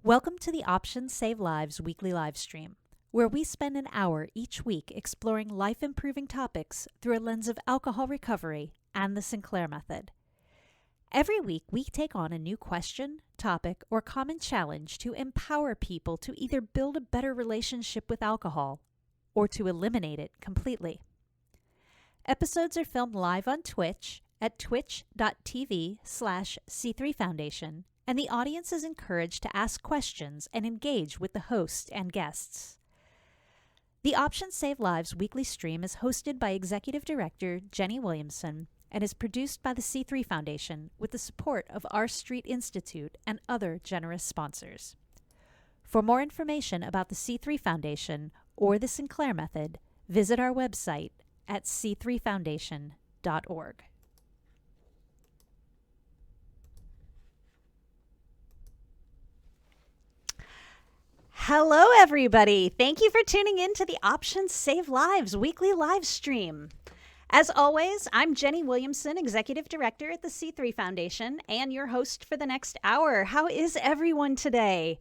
Welcome to the Options Save Lives weekly live stream, where we spend an hour each week exploring life-improving topics through a lens of alcohol recovery and the Sinclair method. Every week, we take on a new question, topic, or common challenge to empower people to either build a better relationship with alcohol or to eliminate it completely. Episodes are filmed live on Twitch at twitch.tv/C3 Foundation, and the audience is encouraged to ask questions and engage with the host and guests. The Options Save Lives weekly stream is hosted by Executive Director Jenny Williamson and is produced by the C3 Foundation with the support of R Street Institute and other generous sponsors. For more information about the C3 Foundation or the Sinclair method, visit our website at c3foundation.org. Hello, everybody. Thank you for tuning in to the Options Save Lives weekly live stream. As always, I'm Jenny Williamson, Executive Director at the C3 Foundation, and your host for the next hour. How is everyone today?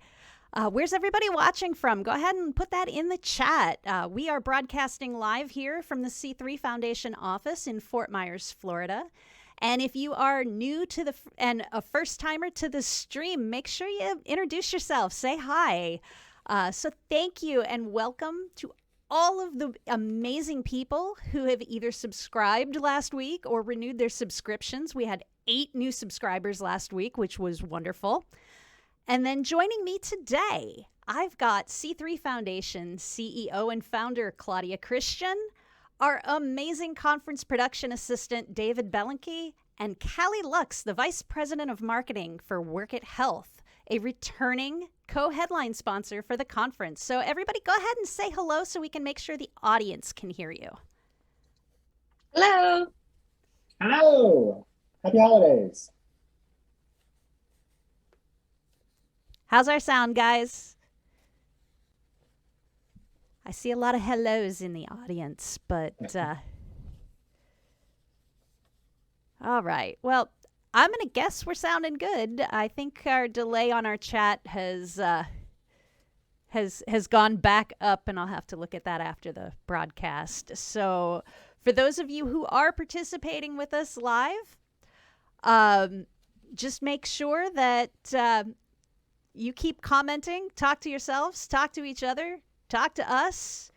Where's everybody watching from? Go ahead and put that in the chat. We are broadcasting live here from the C3 Foundation office in Fort Myers, Florida. And if you are new to and a first-timer to the stream, make sure you introduce yourself. Say hi. So thank you and welcome to all of the amazing people who have either subscribed last week or renewed their subscriptions. We had 8 new subscribers last week, which was wonderful. And then joining me today, I've got C3 Foundation CEO and founder Claudia Christian, our amazing conference production assistant David Belenky, and Kali Lux, the Vice President of Marketing for Workit Health, a returning co-headline sponsor for the conference. So everybody go ahead and say hello so we can make sure the audience can hear you. Hello. Hello. Happy holidays. How's our sound, guys? I see a lot of hellos in the audience, but all right. Well, I'm going to guess we're sounding good. I think our delay on our chat has gone back up, and I'll have to look at that after the broadcast. So for those of you who are participating with us live, just make sure that you keep commenting, talk to yourselves, talk to each other, talk to us,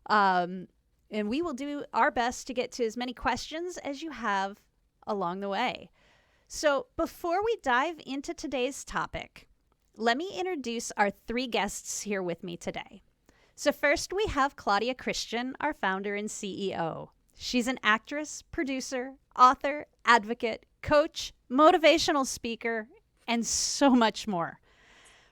and we will do our best to get to as many questions as you have along the way. So before we dive into today's topic, let me introduce our 3 guests here with me today. So first we have Claudia Christian, our founder and CEO. She's an actress, producer, author, advocate, coach, motivational speaker, and so much more.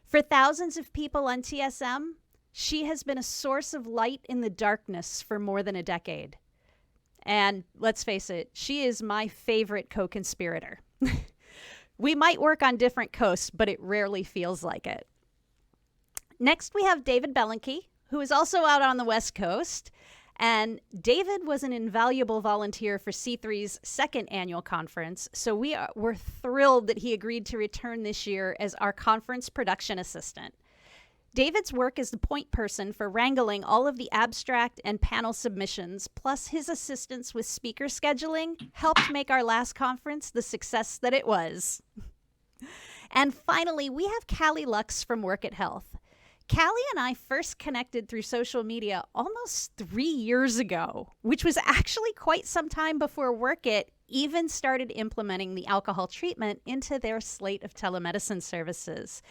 For thousands of people on TSM, she has been a source of light in the darkness for more than a decade. And let's face it, she is my favorite co-conspirator. We might work on different coasts, but it rarely feels like it. Next, we have David Belenky, who is also out on the West Coast. And David was an invaluable volunteer for C3's 2nd annual conference, so we're thrilled that he agreed to return this year as our conference production assistant. David's work as the point person for wrangling all of the abstract and panel submissions, plus his assistance with speaker scheduling, helped make our last conference the success that it was. And finally, we have Cali Lux from Workit Health. Kali and I first connected through social media almost 3 years ago, which was actually quite some time before Workit even started implementing the alcohol treatment into their slate of telemedicine services.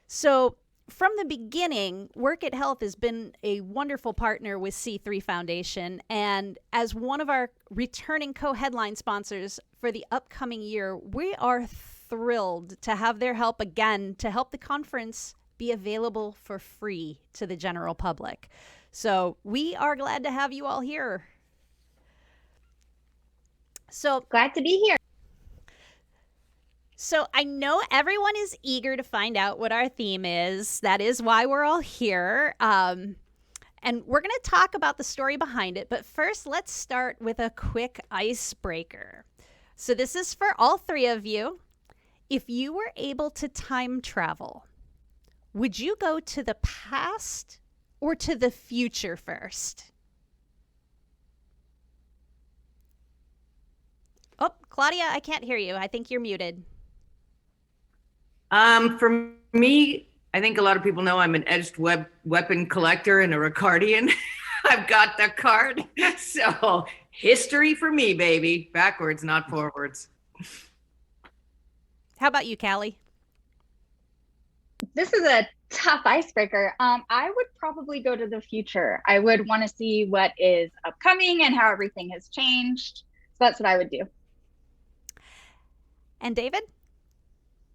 So from the beginning, Workit Health has been a wonderful partner with C3 Foundation, and as one of our returning co-headline sponsors for the upcoming year, we are thrilled to have their help again to help the conference be available for free to the general public. So we are glad to have you all here. So Glad to be here. So I know everyone is eager to find out what our theme is. That is why we're all here. And we're going to talk about the story behind it. But first, let's start with a quick icebreaker. So this is for all 3 of you. If you were able to time travel, Would you go to the past or to the future first? Oh, Claudia, I can't hear you. I think you're muted. For me, I think a lot of people know I'm an edged weapon collector and a Ricardian. I've got the card. So history for me, baby. Backwards, not forwards. How about you, Cali? This is a tough icebreaker. I would probably go to the future. I would want to see what is upcoming and how everything has changed. So that's what I would do. And David?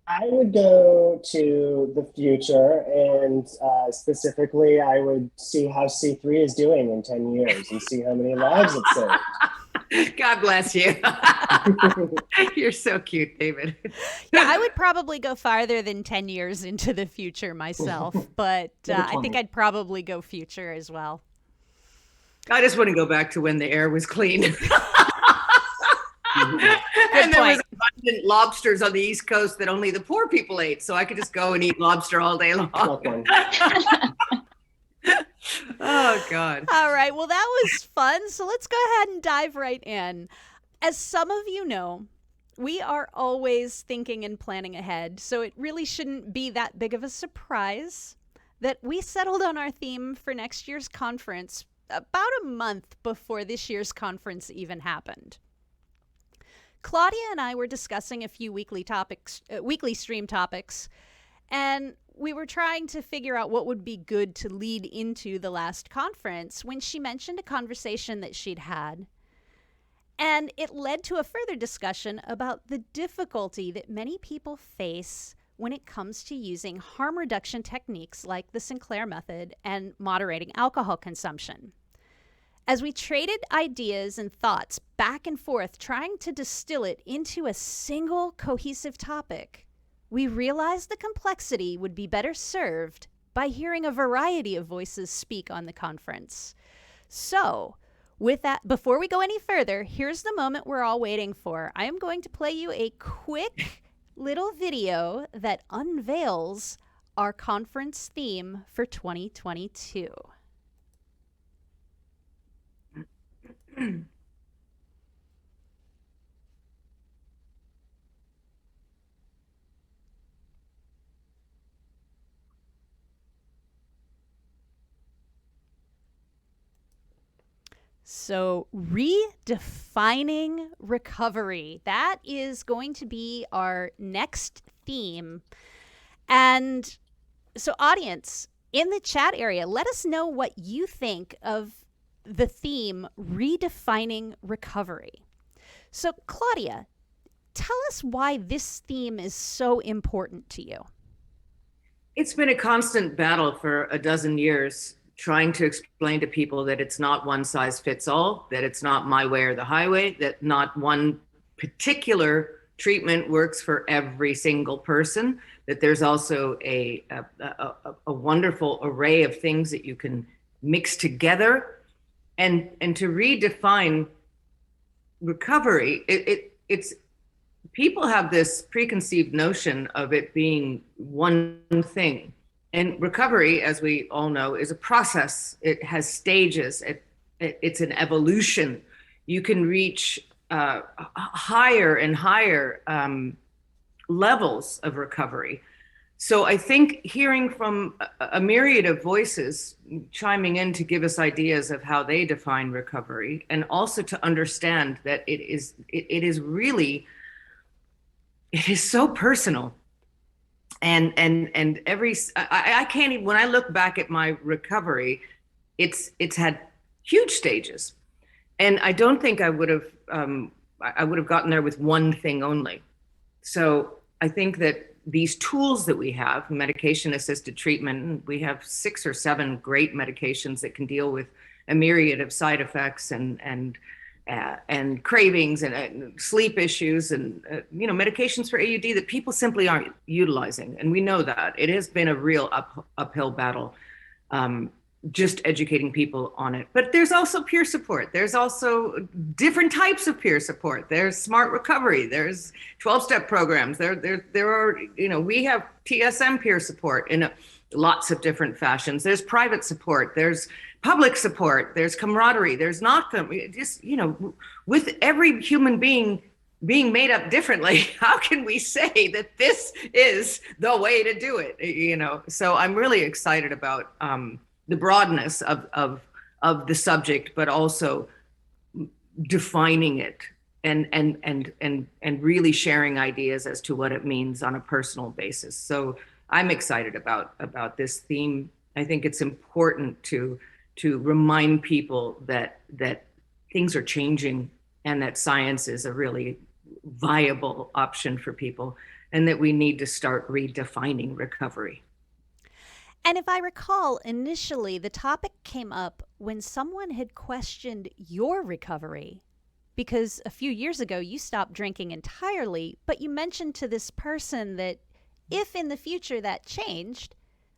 I would go to the future, and specifically, I would see how C3 is doing in 10 years and see how many lives it saved. God bless you. You're so cute, David. Yeah, I would probably go farther than 10 years into the future myself, but I think I'd probably go future as well. I just want to go back to when the air was clean. And there was abundant lobsters on the East Coast that only the poor people ate, so I could just go and eat lobster all day long. Oh, God. All right. Well, that was fun. So let's go ahead and dive right in. As some of you know, we are always thinking and planning ahead, so it really shouldn't be that big of a surprise that we settled on our theme for next year's conference about a month before this year's conference even happened. Claudia and I were discussing a few weekly stream topics, and we were trying to figure out what would be good to lead into the last conference when she mentioned a conversation that she'd had. And it led to a further discussion about the difficulty that many people face when it comes to using harm reduction techniques like the Sinclair method and moderating alcohol consumption. As we traded ideas and thoughts back and forth, trying to distill it into a single cohesive topic, we realized the complexity would be better served by hearing a variety of voices speak on the conference. So, with that, before we go any further, here's the moment we're all waiting for. I am going to play you a quick little video that unveils our conference theme for 2022. So, redefining recovery. That is going to be our next theme. And so, audience, in the chat area, let us know what you think of the theme, redefining recovery. So, Claudia, tell us why this theme is so important to you. It's been a constant battle for a dozen years, trying to explain to people that it's not one size fits all, that it's not my way or the highway, that not one particular treatment works for every single person, that there's also a wonderful array of things that you can mix together. And to redefine recovery, it's people have this preconceived notion of it being one thing. And recovery, as we all know, is a process. It has stages. It's an evolution. You can reach higher and higher levels of recovery. So I think hearing from a myriad of voices chiming in to give us ideas of how they define recovery, and also to understand that it is so personal. And I can't even, when I look back at my recovery, it's had huge stages, and I don't think I would have gotten there with one thing only. So I think that these tools that we have, medication assisted treatment, we have 6 or 7 great medications that can deal with a myriad of side effects and cravings and sleep issues and medications for AUD that people simply aren't utilizing, and we know that it has been a real uphill battle, just educating people on it. But there's also peer support. There's also different types of peer support. There's smart recovery. There's 12-step programs. There are we have TSM peer support lots of different fashions. There's private support, there's public support, there's camaraderie, there's not just, with every human being made up differently, how can we say that this is the way to do it? So I'm really excited about the broadness of the subject, but also defining it and really sharing ideas as to what it means on a personal basis. So I'm excited about this theme. I think it's important to remind people that things are changing and that science is a really viable option for people, and that we need to start redefining recovery. And if I recall, initially the topic came up when someone had questioned your recovery, because a few years ago you stopped drinking entirely, but you mentioned to this person that if in the future that changed,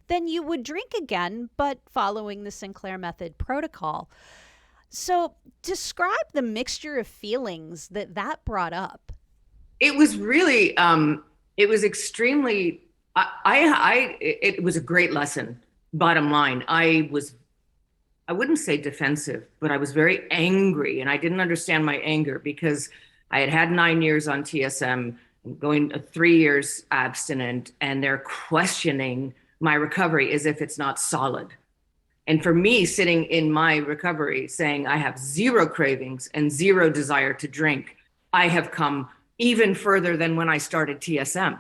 then you would drink again, but following the Sinclair method protocol. So describe the mixture of feelings that brought up. It was really, it was extremely, it was a great lesson, bottom line. I wouldn't say defensive, but I was very angry, and I didn't understand my anger because I had 9 years on TSM, going 3 years abstinent, and they're questioning my recovery as if it's not solid. And for me, sitting in my recovery saying I have zero cravings and zero desire to drink, I have come even further than when I started TSM.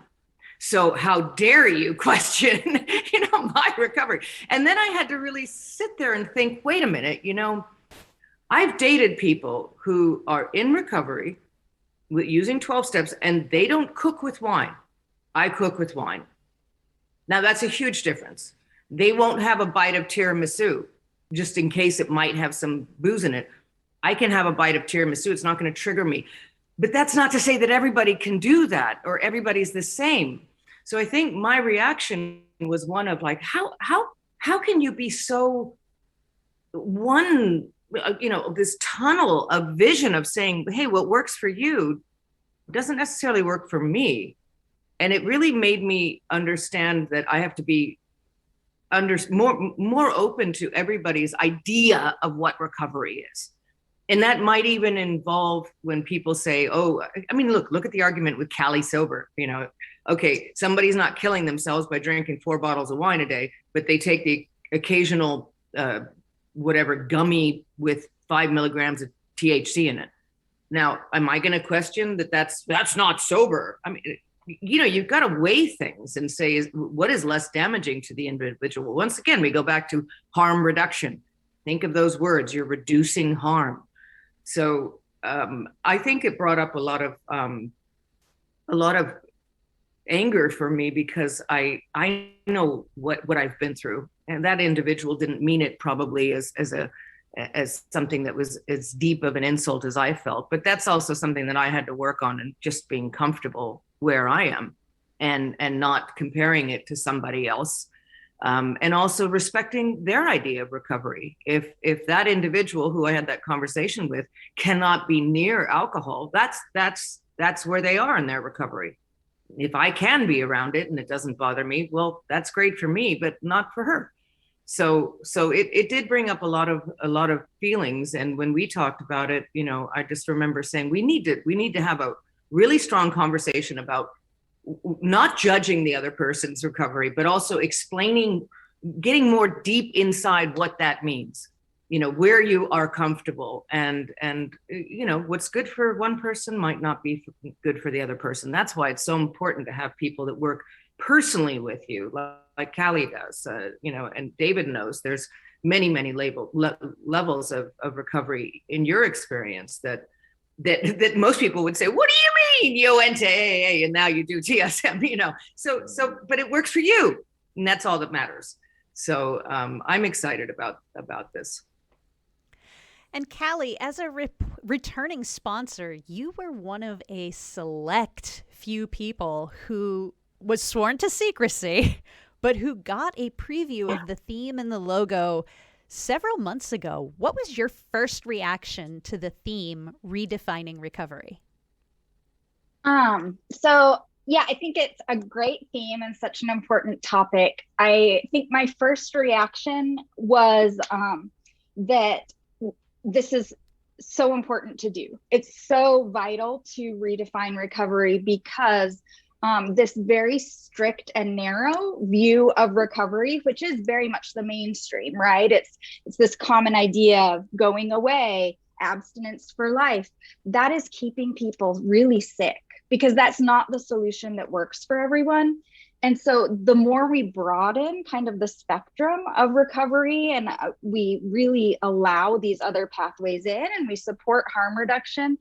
So how dare you question, my recovery? And then I had to really sit there and think, wait a minute, I've dated people who are in recovery using 12 steps, and they don't cook with wine. I cook with wine. Now that's a huge difference. They won't have a bite of tiramisu just in case it might have some booze in it. I can have a bite of tiramisu. It's not going to trigger me. But that's not to say that everybody can do that or everybody's the same. So I think my reaction was one of like, how can you be so one, this tunnel of vision of saying, hey, what works for you doesn't necessarily work for me. And it really made me understand that I have to be more open to everybody's idea of what recovery is. And that might even involve when people say, look at the argument with Cali sober. Okay, somebody's not killing themselves by drinking 4 bottles of wine a day, but they take the occasional gummy with 5 milligrams of THC in it. Now, am I going to question that's not sober? I mean, you've got to weigh things and say, what is less damaging to the individual? Once again, we go back to harm reduction. Think of those words. You're reducing harm. So I think it brought up a lot of anger for me because I know what I've been through, and that individual didn't mean it probably as something that was as deep of an insult as I felt. But that's also something that I had to work on, and just being comfortable where I am and not comparing it to somebody else. And also respecting their idea of recovery. If that individual who I had that conversation with cannot be near alcohol, that's where they are in their recovery. If I can be around it and it doesn't bother me, well, that's great for me, but not for her. So it did bring up a lot of feelings. And when we talked about it, I just remember saying we need to have a really strong conversation about not judging the other person's recovery, but also explaining, getting more deep inside what that means, where you are comfortable, and what's good for one person might not be good for the other person. That's why it's so important to have people that work personally with you, like Kali does, and David knows there's many levels of recovery in your experience that most people would say, what do you mean you went to AA and now you do TSM, so but it works for you, and that's all that matters. So I'm excited about this. And Kali, as a returning sponsor, you were one of a select few people who was sworn to secrecy, but who got a preview of the theme and the logo several months ago. What was your first reaction to the theme, Redefining Recovery? So Yeah, I think it's a great theme and such an important topic. I think my first reaction was that this is so important to do. It's so vital to redefine recovery because this very strict and narrow view of recovery, which is very much the mainstream, right? It's this common idea of going away, abstinence for life. That is keeping people really sick because that's not the solution that works for everyone. And so the more we broaden kind of the spectrum of recovery and we really allow these other pathways in and we support harm reduction,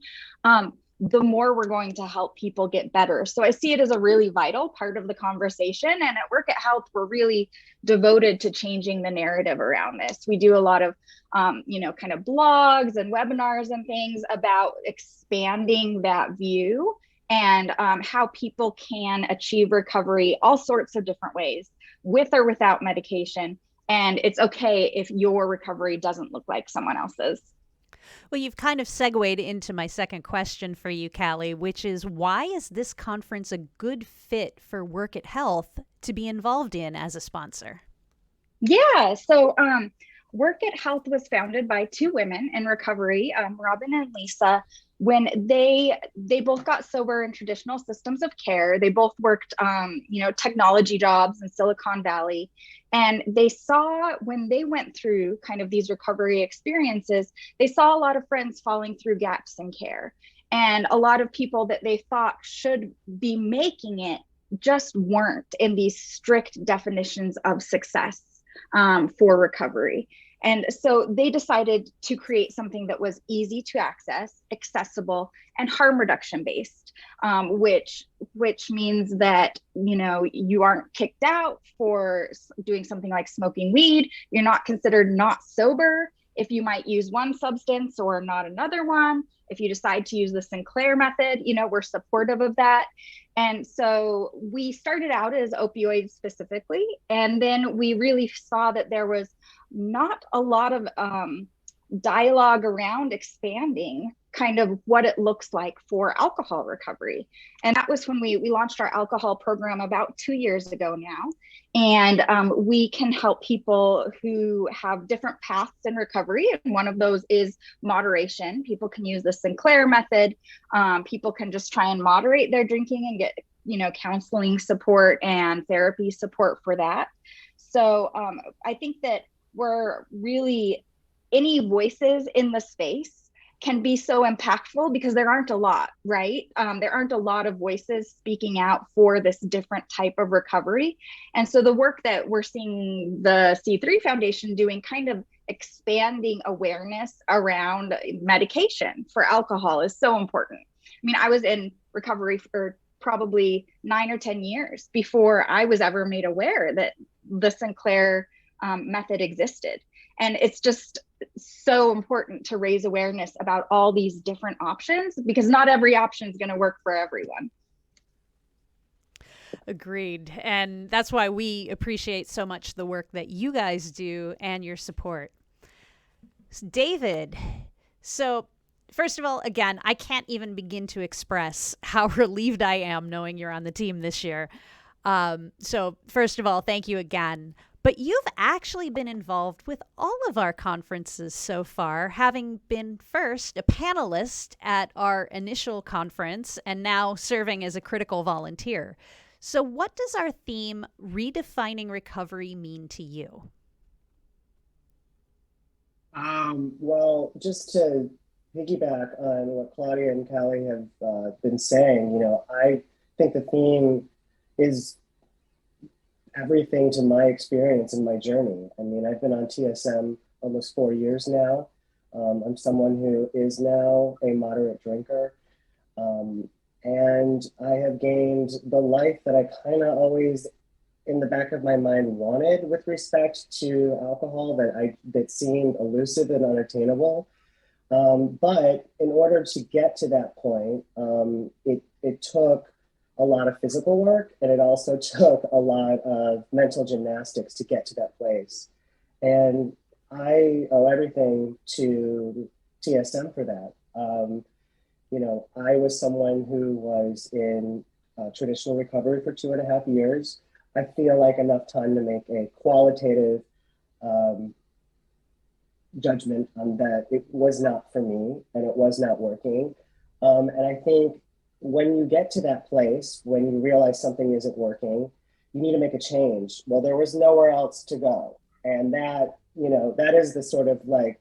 the more we're going to help people get better. So I see it as a really vital part of the conversation. And at Workit Health, we're really devoted to changing the narrative around this. We do a lot of, kind of blogs and webinars and things about expanding that view and how people can achieve recovery all sorts of different ways, with or without medication. And it's okay if your recovery doesn't look like someone else's. Well, you've kind of segued into my second question for you, Kali, which is why is this conference a good fit for Workit Health to be involved in as a sponsor? Yeah, so Workit Health was founded by two women in recovery, Robin and Lisa. When they both got sober in traditional systems of care, they both worked, technology jobs in Silicon Valley. And they saw when they went through kind of these recovery experiences, they saw a lot of friends falling through gaps in care. And a lot of people that they thought should be making it just weren't in these strict definitions of success for recovery. And so they decided to create something that was easy to access, accessible, and harm reduction based, which means that, you aren't kicked out for doing something like smoking weed. You're not considered not sober if you might use one substance or not another one. If you decide to use the Sinclair method, we're supportive of that. And so we started out as opioids specifically, and then we really saw that there was not a lot of dialogue around expanding kind of what it looks like for alcohol recovery. And that was when we launched our alcohol program about 2 years ago now. And we can help people who have different paths in recovery. And one of those is moderation. People can use the Sinclair method. People can just try and moderate their drinking and get, counseling support and therapy support for that. So I think that we're really, any voices in the space can be so impactful because there aren't a lot, right? There aren't a lot of voices speaking out for this different type of recovery. And so the work that we're seeing the C3 Foundation doing, kind of expanding awareness around medication for alcohol, is so important. I mean, I was in recovery for probably 9 or 10 years before I was ever made aware that the Sinclair method existed. And it's just so important to raise awareness about all these different options because not every option is going to work for everyone. Agreed. And that's why we appreciate so much the work that you guys do and your support. David, so first of all, again, I can't even begin to express how relieved I am knowing you're on the team this year. So first of all, thank you again. But you've actually been involved with all of our conferences so far, having been first a panelist at our initial conference and now serving as a critical volunteer. So what does our theme, Redefining Recovery, mean to you? Well, just to piggyback on what Claudia and Kali have been saying, I think the theme is everything to my experience and my journey. I mean, I've been on TSM almost 4 years now. I'm someone who is now a moderate drinker. And I have gained the life that I kind of always in the back of my mind wanted with respect to alcohol, that seemed elusive and unattainable. But in order to get to that point, it took a lot of physical work, and it also took a lot of mental gymnastics to get to that place. And I owe everything to TSM for that. I was someone who was in traditional recovery for 2.5 years. I feel like enough time to make a qualitative judgment on that it was not for me and it was not working. And I think when you get to that place, when you realize something isn't working, you need to make a change. Well, there was nowhere else to go. And that, that is the sort of like,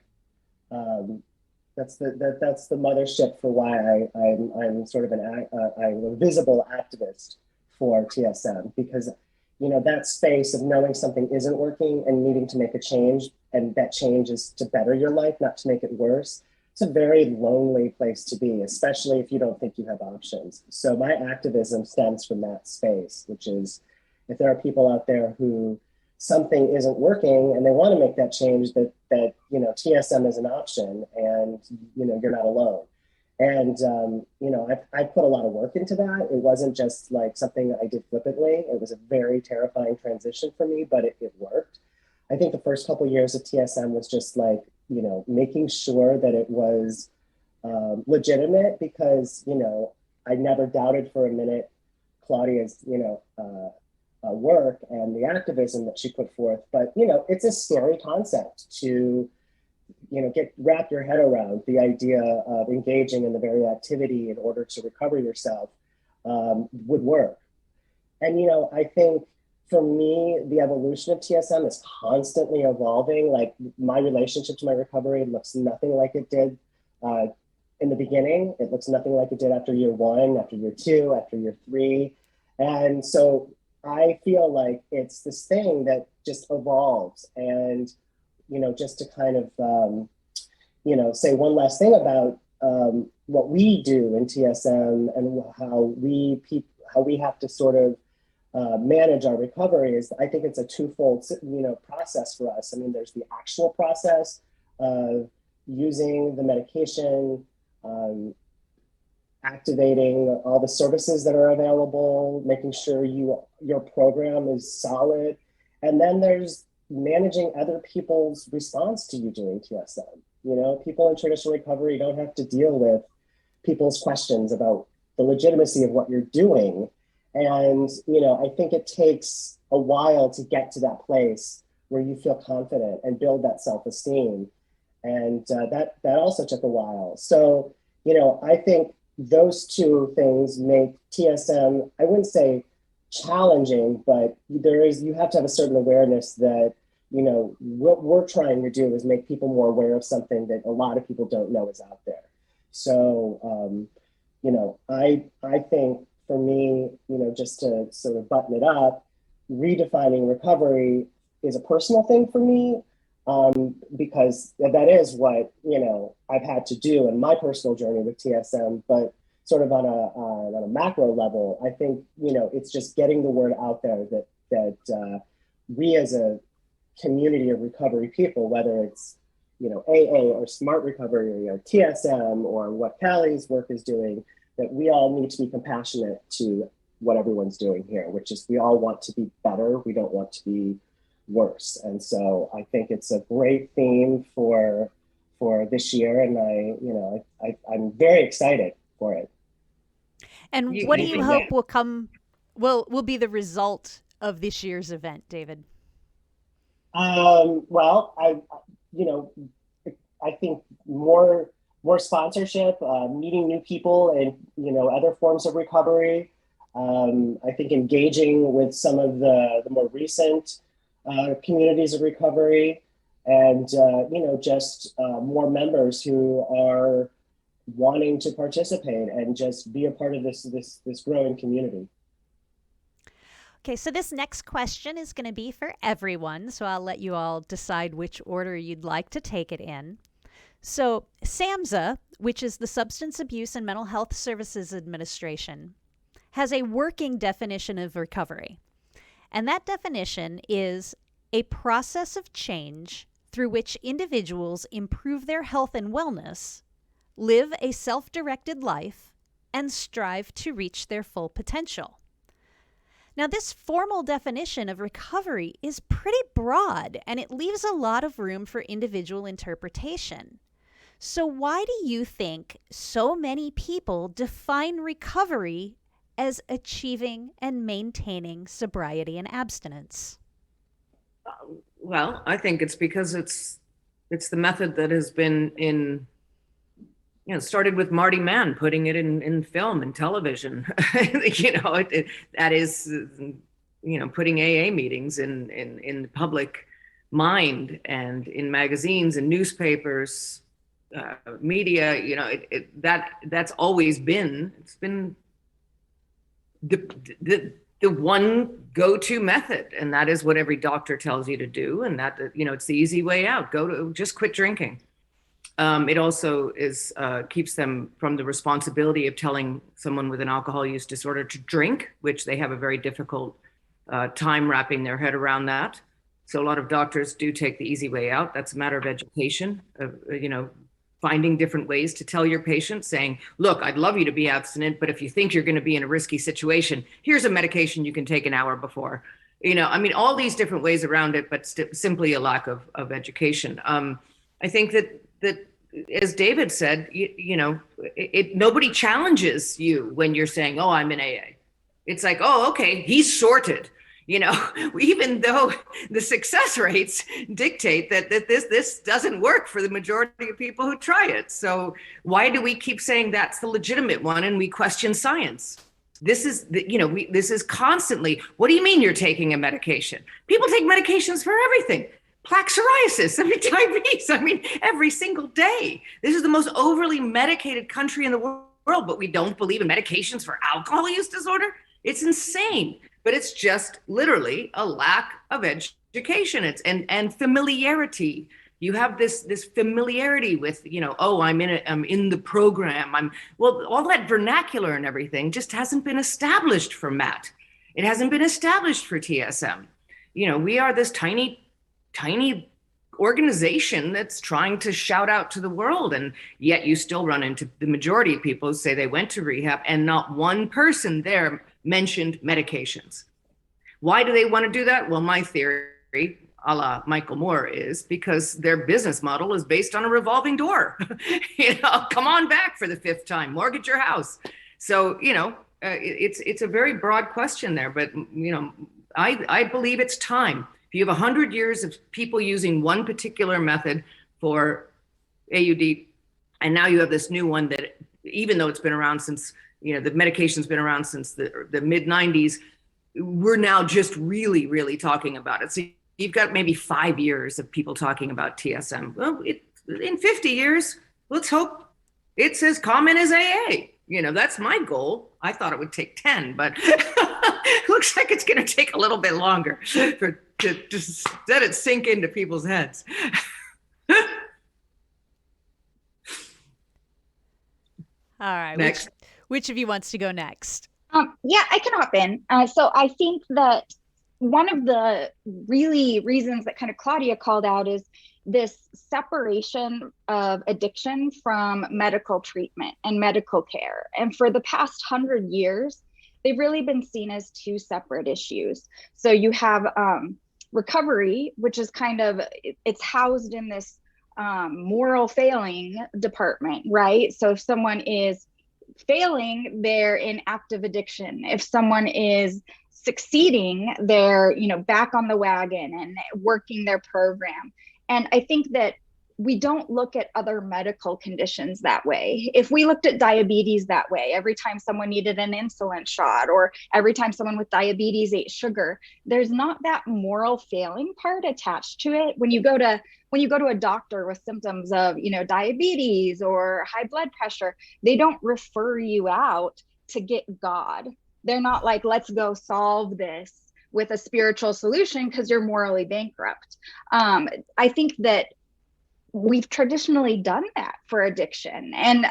that's the mothership for why I'm sort of I'm a visible activist for TSM, because that space of knowing something isn't working and needing to make a change, and that change is to better your life, not to make it worse. It's a very lonely place to be, especially if you don't think you have options. So my activism stems from that space, which is if there are people out there who something isn't working and they want to make that change, that TSM is an option, and you're not alone. And I put a lot of work into that. It wasn't just like something I did flippantly. It was a very terrifying transition for me, but it worked. I think the first couple of years of TSM was just like, making sure that it was legitimate, because I never doubted for a minute Claudia's work and the activism that she put forth. But it's a scary concept to wrap your head around, the idea of engaging in the very activity in order to recover yourself would work. And I think for me, the evolution of TSM is constantly evolving. Like my relationship to my recovery looks nothing like it did in the beginning. It looks nothing like it did after year 1, after year 2, after year 3. And so I feel like it's this thing that just evolves. And just to kind of, say one last thing about what we do in TSM and how we have to sort of manage our recovery is, I think it's a twofold, process for us. I mean, there's the actual process of using the medication, activating all the services that are available, making sure your program is solid. And then there's managing other people's response to you doing TSM. People in traditional recovery don't have to deal with people's questions about the legitimacy of what you're doing. And, I think it takes a while to get to that place where you feel confident and build that self-esteem. And that also took a while. So, I think those two things make TSM, I wouldn't say challenging, but you have to have a certain awareness that, what we're trying to do is make people more aware of something that a lot of people don't know is out there. So, I think for me, just to sort of button it up, redefining recovery is a personal thing for me, because that is what, I've had to do in my personal journey with TSM, but sort of on a macro level, I think, it's just getting the word out there that we as a community of recovery people, whether it's, AA or Smart Recovery or TSM or what Cali's work is doing, that we all need to be compassionate to what everyone's doing here, which is we all want to be better. We don't want to be worse. And so I think it's a great theme for this year. And I'm very excited for it. And what do you hope will be the result of this year's event, David? Well, I think more sponsorship, meeting new people and, other forms of recovery. I think engaging with some of the more recent communities of recovery, and, just more members who are wanting to participate and just be a part of this growing community. Okay, so this next question is going to be for everyone, so I'll let you all decide which order you'd like to take it in. So SAMHSA, which is the Substance Abuse and Mental Health Services Administration, has a working definition of recovery. And that definition is a process of change through which individuals improve their health and wellness, live a self-directed life, and strive to reach their full potential. Now, this formal definition of recovery is pretty broad, and it leaves a lot of room for individual interpretation. So why do you think so many people define recovery as achieving and maintaining sobriety and abstinence? Well, I think it's because it's the method that has been started with Marty Mann, putting it in film and television. That is, putting AA meetings in the public mind and in magazines and newspapers, media. That's always been, it's been the one go-to method, and that is what every doctor tells you to do, and that it's the easy way out. Just quit drinking. It also is keeps them from the responsibility of telling someone with an alcohol use disorder to drink, which they have a very difficult time wrapping their head around that. So a lot of doctors do take the easy way out. That's a matter of education, finding different ways to tell your patient, saying, look, I'd love you to be abstinent, but if you think you're going to be in a risky situation, here's a medication you can take an hour before. All these different ways around it, but simply a lack of education. I think that as David said, nobody challenges you when you're saying, oh, I'm in AA. It's like, oh, okay, he's sorted. Even though the success rates dictate that this doesn't work for the majority of people who try it. So why do we keep saying that's the legitimate one and we question science? This is, this is constantly, what do you mean you're taking a medication? People take medications for everything. Plaque psoriasis, diabetes, every single day. This is the most overly medicated country in the world, but we don't believe in medications for alcohol use disorder? It's insane. But it's just literally a lack of education. And familiarity. You have this familiarity with, I'm in the program. All that vernacular and everything just hasn't been established for MAT. It hasn't been established for TSM. We are this tiny organization that's trying to shout out to the world, and yet you still run into the majority of people who say they went to rehab and not one person there mentioned medications. Why do they want to do that? Well, my theory, a la Michael Moore, is because their business model is based on a revolving door. Come on back for the fifth time, mortgage your house. So, it's a very broad question there, but, I believe it's time. If you have 100 years of people using one particular method for AUD, and now you have this new one that, even though it's been around since, the medication's been around since the mid 90s, we're now just really, really talking about it. So you've got maybe 5 years of people talking about TSM. Well, in 50 years, let's hope it's as common as AA. That's my goal. I thought it would take 10, but it looks like it's going to take a little bit longer to just let it sink into people's heads. All right. Next. Which of you wants to go next? Yeah, I can hop in. So I think that one of the really reasons that kind of Claudia called out is this separation of addiction from medical treatment and medical care. And for the past 100 years, they've really been seen as two separate issues. So you have recovery, which is it's housed in this moral failing department, right? So if someone is failing, they're in active addiction. If someone is succeeding, they're back on the wagon and working their program. And I think that we don't look at other medical conditions that way. If we looked at diabetes that way, every time someone needed an insulin shot or every time someone with diabetes ate sugar, there's not that moral failing part attached to it. When you go to a doctor with symptoms of, diabetes or high blood pressure, they don't refer you out to get God. They're not like, let's go solve this with a spiritual solution because you're morally bankrupt. I think that we've traditionally done that for addiction. And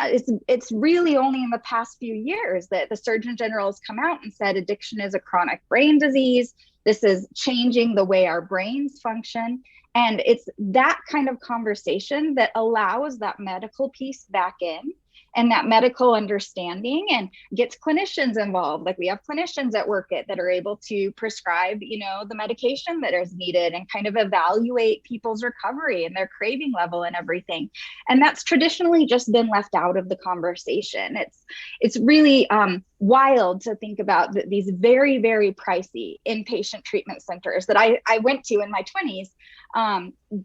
it's really only in the past few years that the Surgeon General has come out and said addiction is a chronic brain disease. This is changing the way our brains function. And it's that kind of conversation that allows that medical piece back in and that medical understanding, and gets clinicians involved. Like we have clinicians at Workit that are able to prescribe, the medication that is needed and kind of evaluate people's recovery and their craving level and everything. And that's traditionally just been left out of the conversation. It's really wild to think about these very, very pricey inpatient treatment centers that I went to in my 20s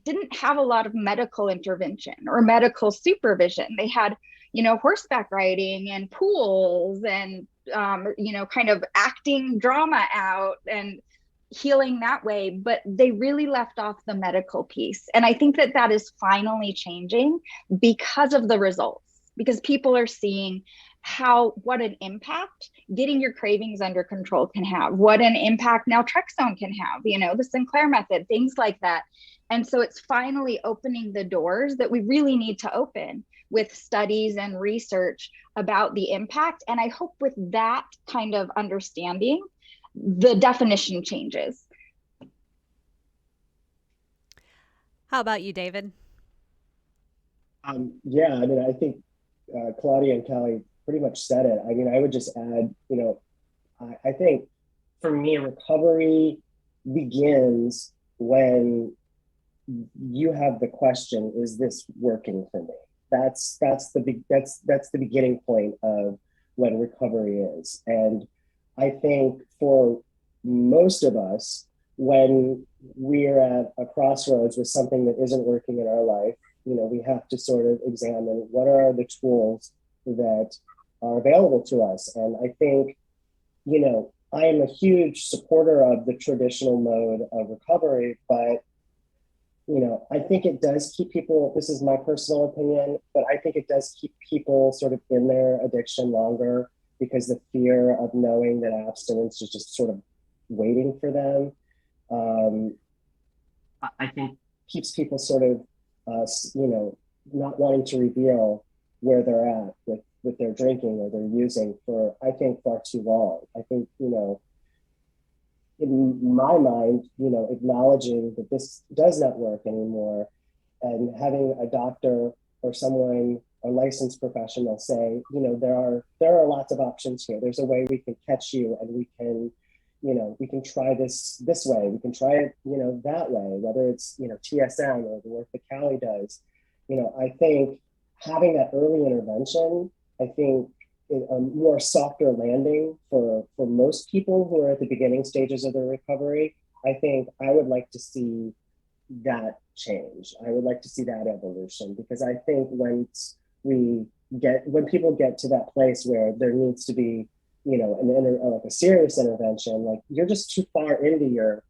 didn't have a lot of medical intervention or medical supervision. They had, horseback riding and pools and, kind of acting drama out and healing that way, but they really left off the medical piece. And I think that is finally changing because of the results, because people are seeing what an impact getting your cravings under control can have, what an impact naltrexone can have, the Sinclair method, things like that. And so it's finally opening the doors that we really need to open with studies and research about the impact. And I hope with that kind of understanding, the definition changes. How about you, David? Yeah, I mean, I think Claudia and Kali pretty much said it. I mean, I would just add, I think for me, recovery begins when you have the question, is this working for me? That's the beginning point of what recovery is. And I think for most of us, when we're at a crossroads with something that isn't working in our life, we have to sort of examine what are the tools that are available to us. And I think, I am a huge supporter of the traditional mode of recovery, but I think it does keep people, this is my personal opinion, but I think it does keep people sort of in their addiction longer because the fear of knowing that abstinence is just sort of waiting for them, I think keeps people sort of, not wanting to reveal where they're at with their drinking or their using for, I think, far too long. I think, in my mind, acknowledging that this does not work anymore and having a doctor or someone, a licensed professional say, there are lots of options here. There's a way we can catch you and we can, we can try this way. We can try it, that way, whether it's, TSM or the work that Cali does. I think having that early intervention, I think a more softer landing for most people who are at the beginning stages of their recovery. I think I would like to see that change. I would like to see that evolution, because I think when people get to that place where there needs to be, like a serious intervention, like you're just too far into your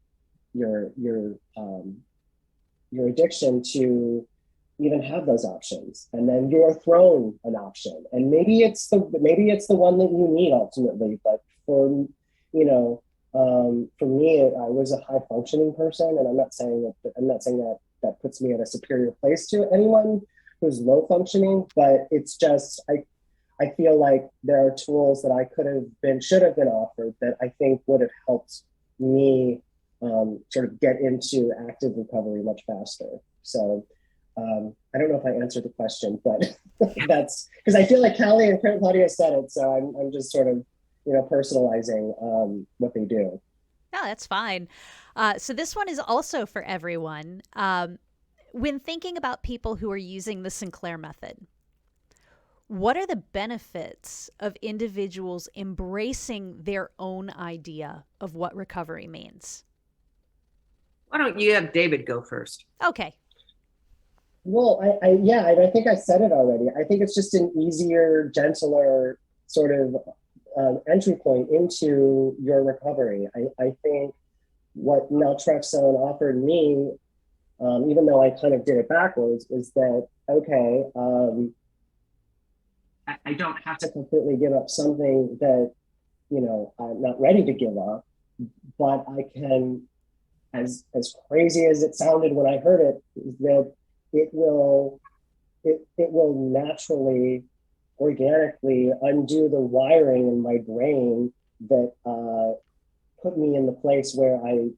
addiction to even have those options, and then you're thrown an option, and maybe it's the one that you need ultimately. But for me, I was a high functioning person, and I'm not saying that puts me at a superior place to anyone who's low functioning, but it's just I feel like there are tools that should have been offered that I think would have helped me sort of get into active recovery much faster. So I don't know if I answered the question, but that's because I feel like Kali and Claudia said it. So I'm just sort of, personalizing what they do. No, that's fine. So this one is also for everyone. When thinking about people who are using the Sinclair method, what are the benefits of individuals embracing their own idea of what recovery means? Why don't you have David go first? Okay. Well, I think I said it already. I think it's just an easier, gentler sort of entry point into your recovery. I think what naltrexone offered me, even though I kind of did it backwards, is that, okay, I don't have to completely give up something that, I'm not ready to give up, but I can, as crazy as it sounded when I heard it, is that it will naturally, organically undo the wiring in my brain that put me in the place where I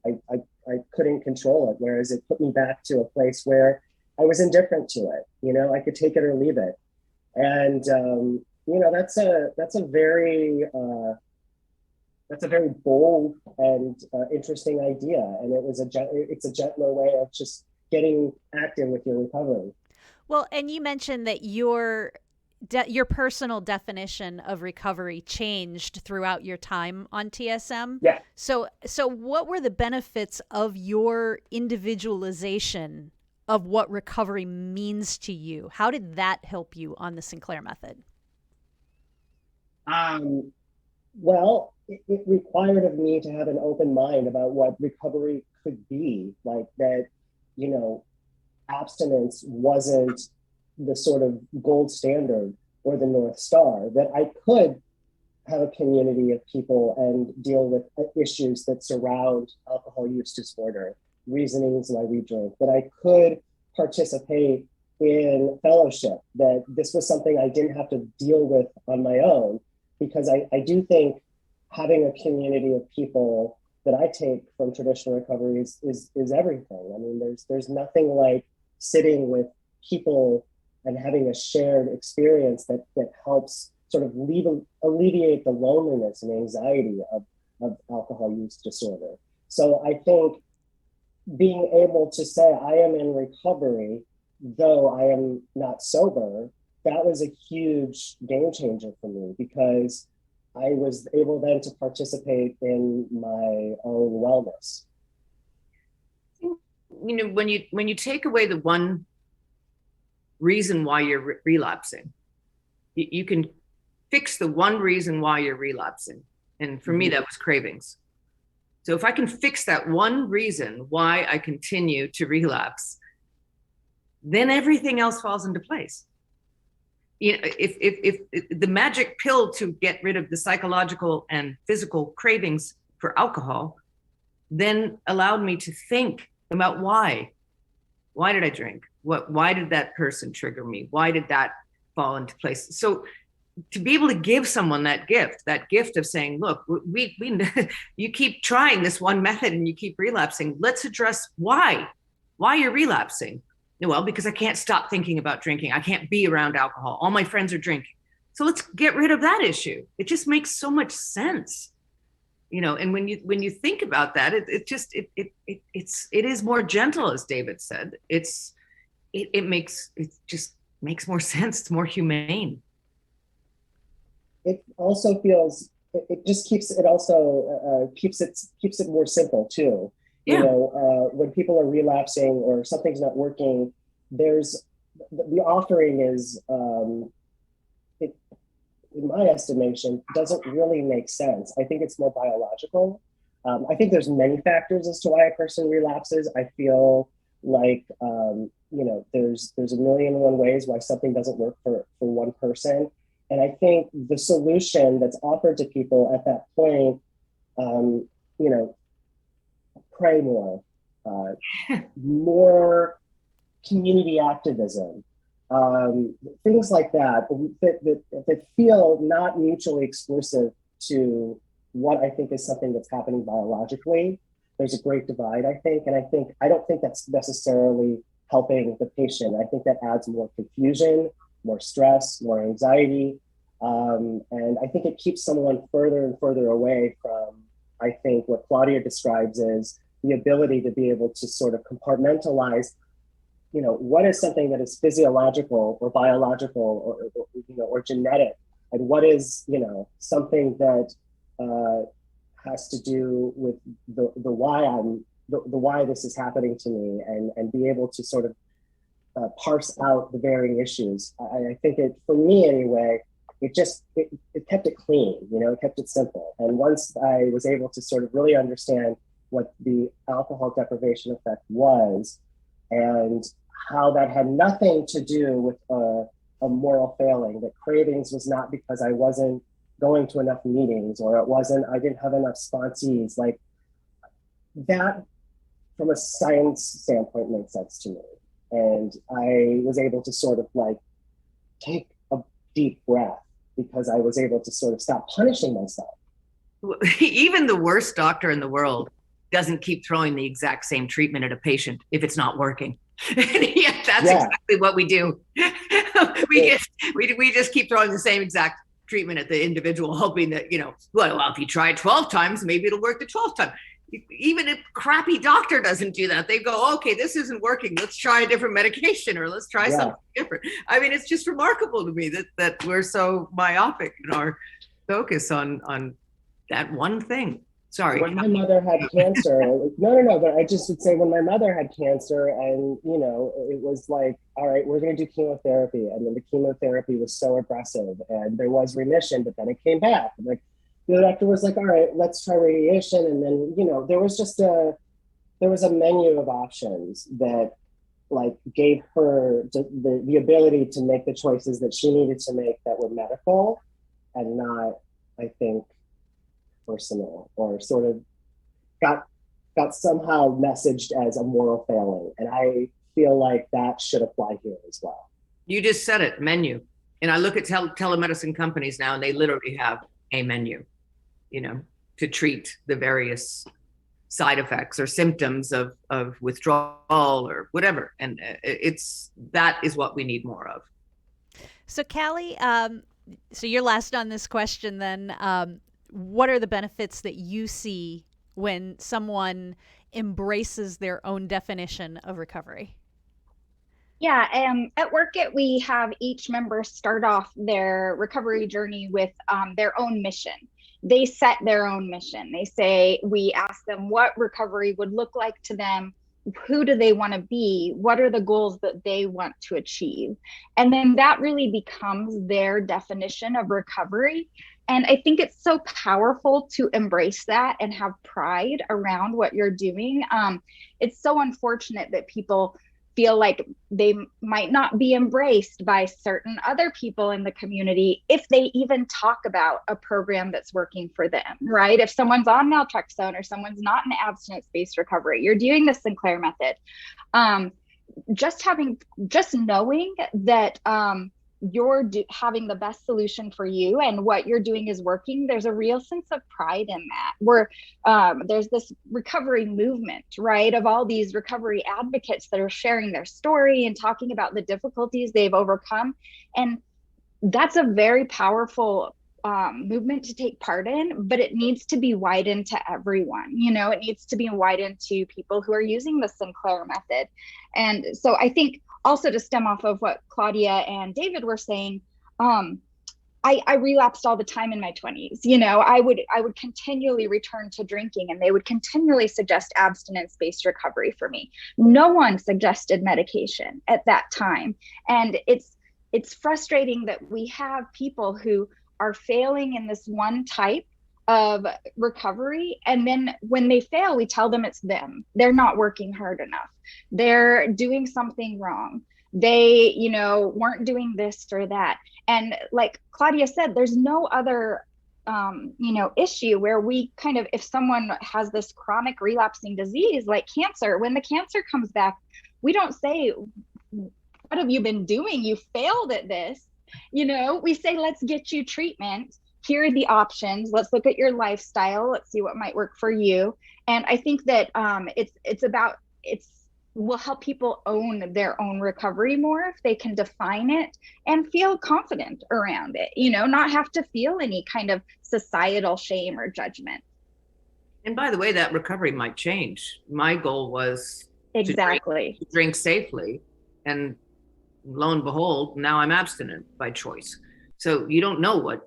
couldn't control it, whereas it put me back to a place where I was indifferent to it. I could take it or leave it. And that's a very bold and interesting idea, and it's a gentler way of just getting active with your recovery. Well, and you mentioned that your personal definition of recovery changed throughout your time on TSM. Yeah. So what were the benefits of your individualization of what recovery means to you? How did that help you on the Sinclair method? Well, it required of me to have an open mind about what recovery could be, like that, abstinence wasn't the sort of gold standard or the North Star, that I could have a community of people and deal with issues that surround alcohol use disorder, reasonings why we drink, that I could participate in fellowship, that this was something I didn't have to deal with on my own, because I do think having a community of people that I take from traditional recovery is everything. I mean, there's nothing like sitting with people and having a shared experience that helps sort of alleviate the loneliness and anxiety of alcohol use disorder. So I think being able to say I am in recovery, though I am not sober, that was a huge game changer for me, because I was able then to participate in my own wellness. When you take away the one reason why you're relapsing, you can fix the one reason why you're relapsing. And for me, that was cravings. So if I can fix that one reason why I continue to relapse, then everything else falls into place. If the magic pill to get rid of the psychological and physical cravings for alcohol then allowed me to think about why did I drink? Why did that person trigger me? Why did that fall into place? So to be able to give someone that gift of saying, look, we you keep trying this one method and you keep relapsing. Let's address why you're relapsing. Well, because I can't stop thinking about drinking. I can't be around alcohol. All my friends are drinking. So let's get rid of that issue. It just makes so much sense. And when you think about that, it is more gentle, as David said. It just makes more sense. It's more humane. It also feels, it just keeps it also keeps it more simple too. Yeah. When people are relapsing or something's not working, there's the offering is, in my estimation, doesn't really make sense. I think it's more biological. I think there's many factors as to why a person relapses. I feel like, there's a million and one ways why something doesn't work for one person. And I think the solution that's offered to people at that point, pray more, more community activism, things like that feel not mutually exclusive to what I think is something that's happening biologically. There's a great divide, I think, and I don't think that's necessarily helping the patient. I think that adds more confusion, more stress, more anxiety, and I think it keeps someone further and further away from, I think, what Claudia describes as the ability to be able to sort of compartmentalize, what is something that is physiological or biological or genetic, and what is, something that has to do with the why this is happening to me, and be able to sort of parse out the varying issues. I think for me anyway, it kept it clean, it kept it simple. And once I was able to sort of really understand what the alcohol deprivation effect was, and how that had nothing to do with a moral failing, that cravings was not because I wasn't going to enough meetings, or I didn't have enough sponsees, like that from a science standpoint made sense to me. And I was able to sort of like take a deep breath, because I was able to sort of stop punishing myself. Even the worst doctor in the world doesn't keep throwing the exact same treatment at a patient if it's not working. And yet that's exactly what we do. we just keep throwing the same exact treatment at the individual, hoping that, well, if you try 12 times, maybe it'll work the 12th time. Even if crappy doctor doesn't do that, they go, okay, this isn't working. Let's try a different medication, or let's try something different. I mean, it's just remarkable to me that we're so myopic in our focus on that one thing. Sorry. When my mother had cancer, no, but I just would say when my mother had cancer, and it was like, all right, we're going to do chemotherapy, and then the chemotherapy was so aggressive, and there was remission, but then it came back. And like, the doctor was like, all right, let's try radiation. And then, there was a menu of options that like gave her the ability to make the choices that she needed to make that were medical and not, I think, personal, or sort of got somehow messaged as a moral failing. And I feel like that should apply here as well. You just said it, menu. And I look at telemedicine companies now, and they literally have a menu, to treat the various side effects or symptoms of withdrawal or whatever. And that is what we need more of. So Cali, so you're last on this question then. What are the benefits that you see when someone embraces their own definition of recovery? Yeah, at Workit, we have each member start off their recovery journey with their own mission. They set their own mission. We ask them what recovery would look like to them. Who do they want to be? What are the goals that they want to achieve? And then that really becomes their definition of recovery. And I think it's so powerful to embrace that and have pride around what you're doing. It's so unfortunate that people feel like they might not be embraced by certain other people in the community if they even talk about a program that's working for them, right? If someone's on naltrexone or someone's not in abstinence-based recovery, you're doing the Sinclair method. Just knowing that you're having the best solution for you and what you're doing is working, there's a real sense of pride in that. There's this recovery movement, right, of all these recovery advocates that are sharing their story and talking about the difficulties they've overcome. And that's a very powerful movement to take part in, but it needs to be widened to everyone. It needs to be widened to people who are using the Sinclair method. And so I think also, to stem off of what Claudia and David were saying, I relapsed all the time in my 20s. I would continually return to drinking, and they would continually suggest abstinence-based recovery for me. No one suggested medication at that time. And it's frustrating that we have people who are failing in this one type of recovery, and then when they fail, we tell them it's them. They're not working hard enough. They're doing something wrong. They, weren't doing this or that. And like Claudia said, there's no other, issue where we kind of, if someone has this chronic relapsing disease like cancer, when the cancer comes back, we don't say, what have you been doing? You failed at this. We say, let's get you treatment. Here are the options. Let's look at your lifestyle. Let's see what might work for you. And I think that will help people own their own recovery more if they can define it and feel confident around it, not have to feel any kind of societal shame or judgment. And by the way, that recovery might change. My goal was to drink safely. And lo and behold, now I'm abstinent by choice. So you don't know what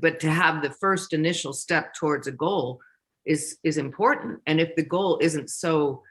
but to have the first initial step towards a goal is important. And if the goal isn't so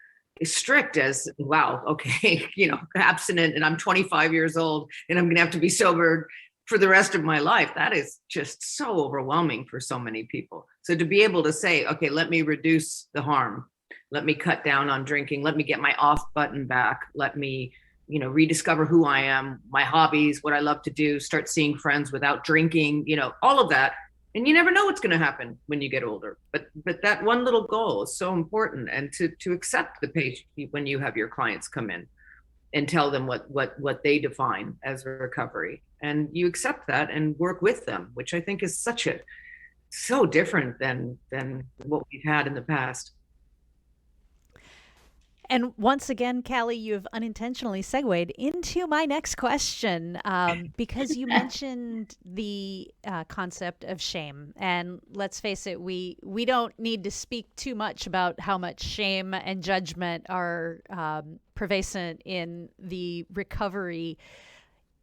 strict as, wow, okay, abstinent and I'm 25 years old and I'm going to have to be sober for the rest of my life, that is just so overwhelming for so many people. So to be able to say, okay, let me reduce the harm, let me cut down on drinking, let me get my off button back, let me rediscover who I am, my hobbies, what I love to do, start seeing friends without drinking, all of that. And you never know what's going to happen when you get older. But that one little goal is so important. And to accept the patient when you have your clients come in and tell them what they define as a recovery. And you accept that and work with them, which I think is so different than what we've had in the past. And once again, Callie, you have unintentionally segued into my next question because you mentioned the concept of shame. And let's face it, we don't need to speak too much about how much shame and judgment are pervasive in the recovery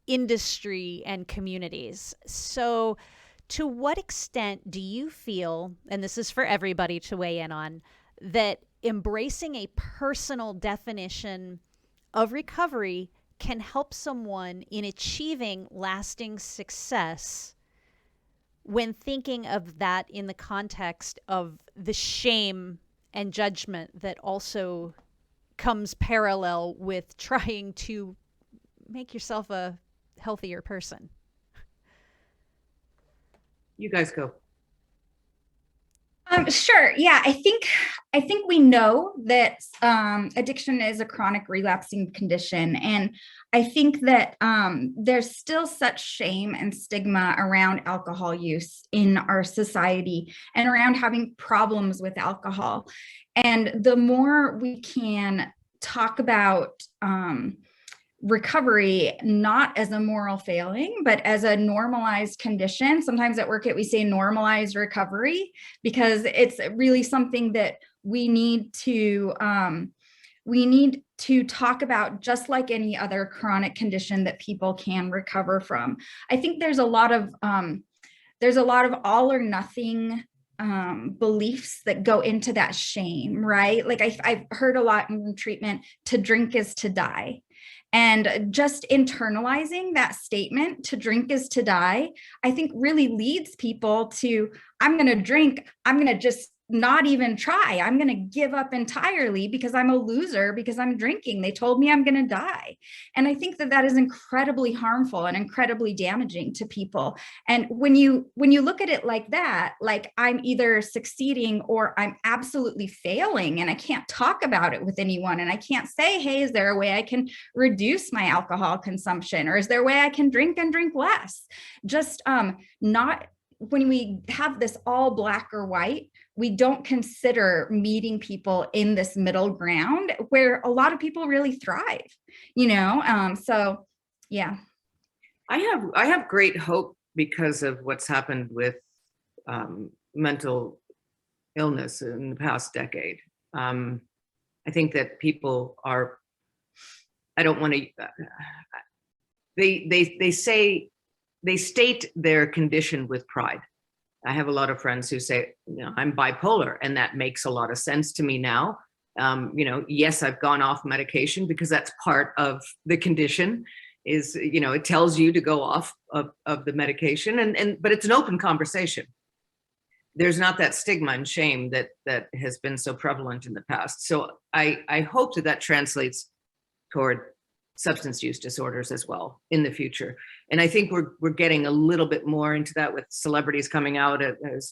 industry and communities. So to what extent do you feel, and this is for everybody to weigh in on, that embracing a personal definition of recovery can help someone in achieving lasting success when thinking of that in the context of the shame and judgment that also comes parallel with trying to make yourself a healthier person? You guys go. Sure. Yeah, I think we know that addiction is a chronic relapsing condition, and I think that there's still such shame and stigma around alcohol use in our society and around having problems with alcohol. And the more we can talk about recovery not as a moral failing, but as a normalized condition. Sometimes at Workit we say normalized recovery because it's really something that we need to talk about, just like any other chronic condition that people can recover from. I think there's a lot of all or nothing beliefs that go into that shame, right? Like I've heard a lot in treatment, to drink is to die. And just internalizing that statement, to drink is to die, I think really leads people to, I'm going to drink, I'm going to just not even try. I'm going to give up entirely because I'm a loser, because I'm drinking. They told me I'm going to die. And I think that that is incredibly harmful and incredibly damaging to people. And when you look at it like that, like I'm either succeeding or I'm absolutely failing, and I can't talk about it with anyone, and I can't say, hey, is there a way I can reduce my alcohol consumption? Or is there a way I can drink and drink less? Just not, when we have this all black or white, we don't consider meeting people in this middle ground where a lot of people really thrive, so yeah. I have great hope because of what's happened with mental illness in the past decade. I think that people are, I don't want to, they state their condition with pride. I have a lot of friends who say, I'm bipolar, and that makes a lot of sense to me now. Yes, I've gone off medication because that's part of the condition. Is, it tells you to go off of the medication, but it's an open conversation. There's not that stigma and shame that has been so prevalent in the past. So I hope that translates toward substance use disorders as well in the future. And I think we're getting a little bit more into that with celebrities coming out as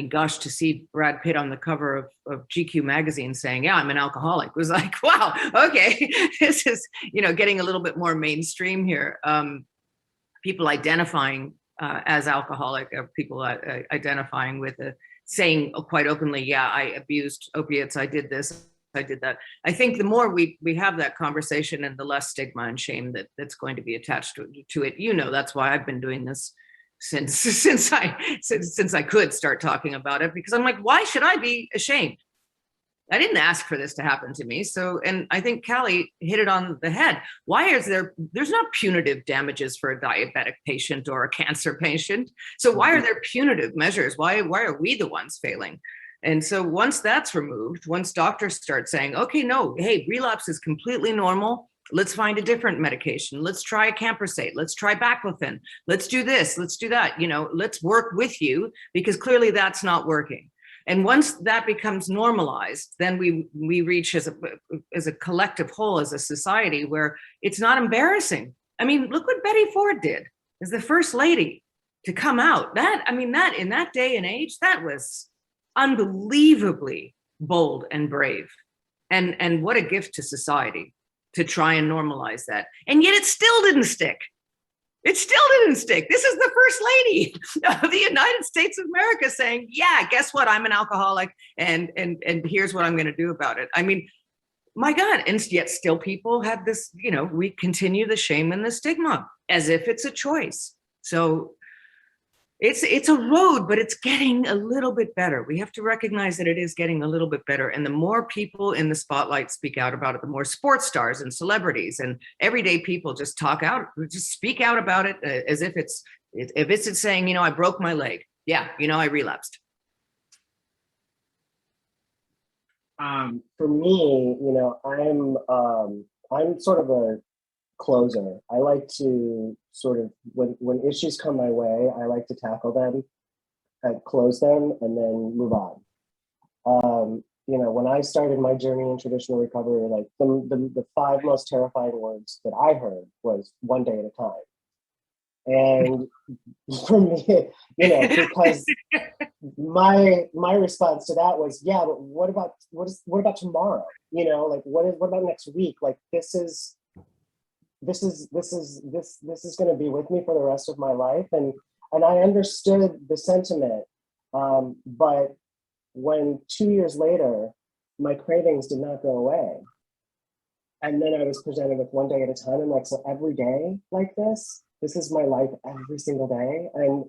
gosh, to see Brad Pitt on the cover of GQ magazine saying, yeah, I'm an alcoholic, was like, wow, okay, this is, getting a little bit more mainstream here. People identifying as alcoholic, people identifying with saying quite openly, yeah, I abused opiates, I did this, I did that. I think the more we have that conversation, and the less stigma and shame that's going to be attached to it. That's why I've been doing this since I could start talking about it, because I'm like, why should I be ashamed? I didn't ask for this to happen to me. So, and I think Callie hit it on the head. Why is there's not punitive damages for a diabetic patient or a cancer patient? So why are there punitive measures? Why are we the ones failing? And so once that's removed, once doctors start saying, okay, no, hey, relapse is completely normal. Let's find a different medication. Let's try a camprosate. Let's try baclofen. Let's do this. Let's do that. Let's work with you, because clearly that's not working. And once that becomes normalized, then we reach as a collective whole, as a society, where it's not embarrassing. I mean, look what Betty Ford did as the first lady to come out. That in that day and age, that was unbelievably bold and brave, and what a gift to society to try and normalize that. And yet it still didn't stick. It still didn't stick. This is the first lady of the United States of America saying, yeah, guess what? I'm an alcoholic and here's what I'm going to do about it. I mean, my God. And yet still people have this, we continue the shame and the stigma as if it's a choice. So it's a road, but it's getting a little bit better. We have to recognize that it is getting a little bit better. And the more people in the spotlight speak out about it, the more sports stars and celebrities and everyday people just speak out about it as if it's saying, I broke my leg. Yeah, I relapsed. For me, I'm sort of a closer. I like to sort of, when issues come my way, I like to tackle them and close them and then move on. When I started my journey in traditional recovery, like the 5 most terrifying words that I heard was one day at a time. And for me, because my response to that was, yeah, but what about tomorrow? Like what about next week? Like this is going to be with me for the rest of my life. And I understood the sentiment. But when 2 years later, my cravings did not go away. And then I was presented with one day at a time. I'm like, so every day like this is my life every single day. And,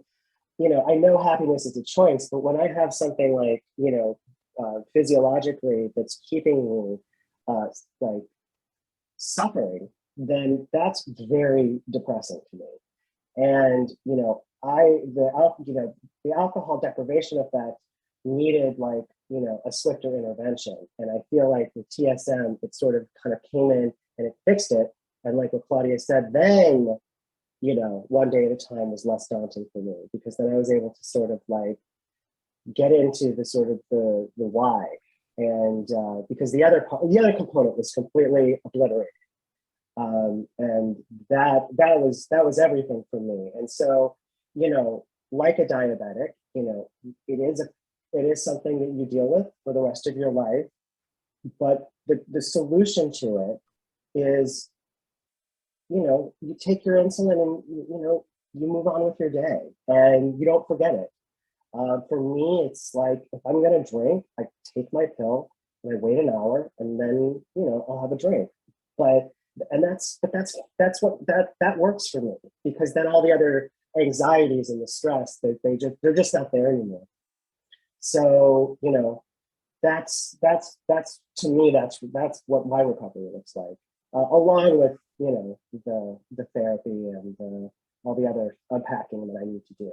I know happiness is a choice, but when I have something like, physiologically that's keeping me like suffering, then that's very depressing to me. And, the alcohol deprivation effect needed like, a swifter intervention. And I feel like with TSM, it sort of kind of came in and it fixed it. And like what Claudia said, then, one day at a time was less daunting for me, because then I was able to sort of like get into the sort of the why. And because the other component was completely obliterated. And that was everything for me. And so, like a diabetic, it is something that you deal with for the rest of your life. But the solution to it is, you take your insulin and, you move on with your day and you don't forget it. For me, it's like, if I'm going to drink, I take my pill and I wait an hour and then, I'll have a drink. That works for me, because then all the other anxieties and the stress, they're just not there anymore. So, that's to me, that's what my recovery looks like, along with, the therapy and all the other unpacking that I need to do.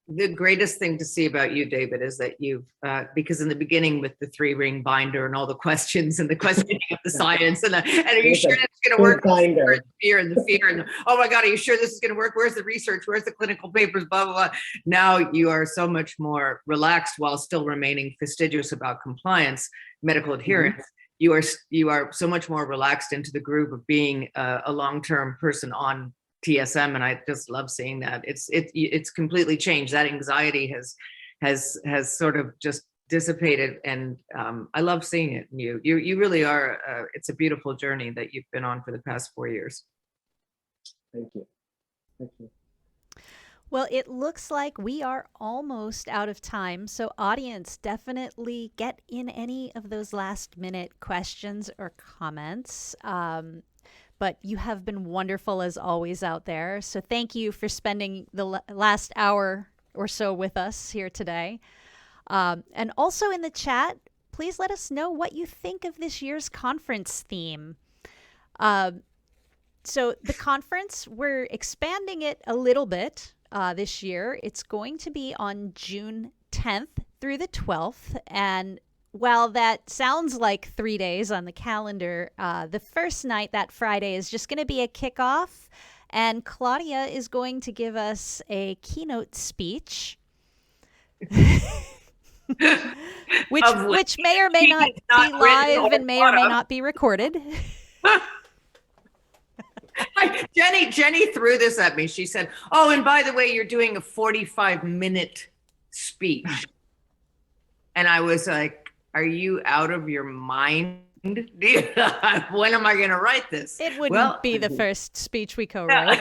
The greatest thing to see about you, David, is that you've, because in the beginning with the 3-ring binder and all the questions and the questioning of the science and are you sure it's going to work? The fear and oh my God, are you sure this is going to work? Where's the research? Where's the clinical papers? Blah, blah, blah. Now you are so much more relaxed while still remaining fastidious about compliance, medical adherence. Mm-hmm. You are so much more relaxed into the groove of being a long-term person on TSM, and I just love seeing that. It's completely changed. That anxiety has sort of just dissipated, and I love seeing it in you. You really are. It's a beautiful journey that you've been on for the past 4 years. Thank you. Well, it looks like we are almost out of time. So audience, definitely get in any of those last minute questions or comments. But you have been wonderful as always out there. So thank you for spending the last hour or so with us here today. And also in the chat, please let us know what you think of this year's conference theme. So the conference, we're expanding it a little bit this year. It's going to be on June 10th through the 12th. And while that sounds like 3 days on the calendar, the first night, that Friday, is just going to be a kickoff. And Claudia is going to give us a keynote speech, which may or may not be live and may or may not be recorded. Jenny threw this at me. She said, "Oh, and by the way, you're doing a 45-minute speech." And I was like, "Are you out of your mind? When am I going to write this? It wouldn't Well, be the first speech we co-wrote.